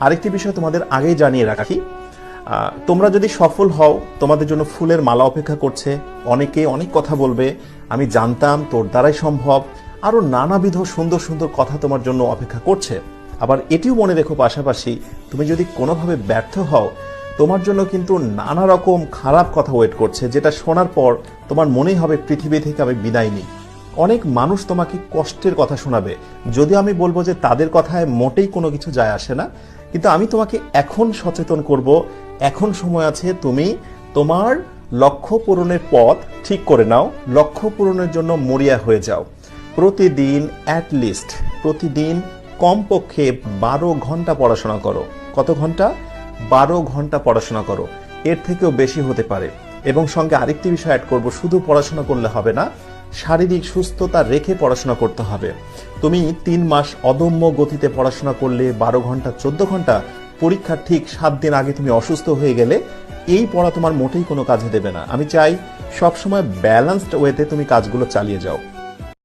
আরেকটি বিষয় তোমাদের আগেই জানিয়ে রাখি, তোমরা যদি সফল হও তোমাদের জন্য ফুলের মালা অপেক্ষা করছে, অনেকে অনেক কথা বলবে, আমি জানতাম তোর দ্বারাই সম্ভব, আরো নানাবিধ সুন্দর সুন্দর কথা তোমার জন্য অপেক্ষা করছে। আবার এটিও মনে রেখো পাশাপাশি তুমি যদি কোনোভাবে ব্যর্থ হও তোমার জন্য কিন্তু নানা রকম খারাপ কথা ওয়েট করছে, যেটা শোনার পর তোমার মনেই হবে পৃথিবী থেকে আমি বিদায় নিই। অনেক মানুষ তোমাকে কষ্টের কথা শোনাবে, যদিও আমি বলবো যে তাদের কথায় মোটেই কোনো কিছু যায় আসে না, কিন্তু আমি তোমাকে এখন সচেতন করব, এখন সময় আছে, তুমি তোমার লক্ষ্য পূরণের পথ ঠিক করে নাও, লক্ষ্য পূরণের জন্য মরিয়া হয়ে যাও। প্রতিদিন অ্যাটলিস্ট প্রতিদিন কমপক্ষে 12 ঘন্টা পড়াশোনা করো। কত ঘন্টা? 12 ঘন্টা পড়াশোনা করো, এর থেকেও বেশি হতে পারে। এবং সঙ্গে আরেকটি বিষয় অ্যাড করব, শুধু পড়াশোনা করলে হবে না, শারীরিক সুস্থতা রেখে পড়াশোনা করতে হবে। তুমি 3 মাস অদম্য গতিতে পড়াশোনা করলে 12 ঘন্টা 14 ঘন্টা, পরীক্ষার ঠিক 7 দিন আগে তুমি অসুস্থ হয়ে গেলে এই পড়া তোমার মোটেই কোনো কাজে দেবে না। আমি চাই সবসময় ব্যালেন্সড ওয়েতে তুমি কাজগুলো চালিয়ে যাও।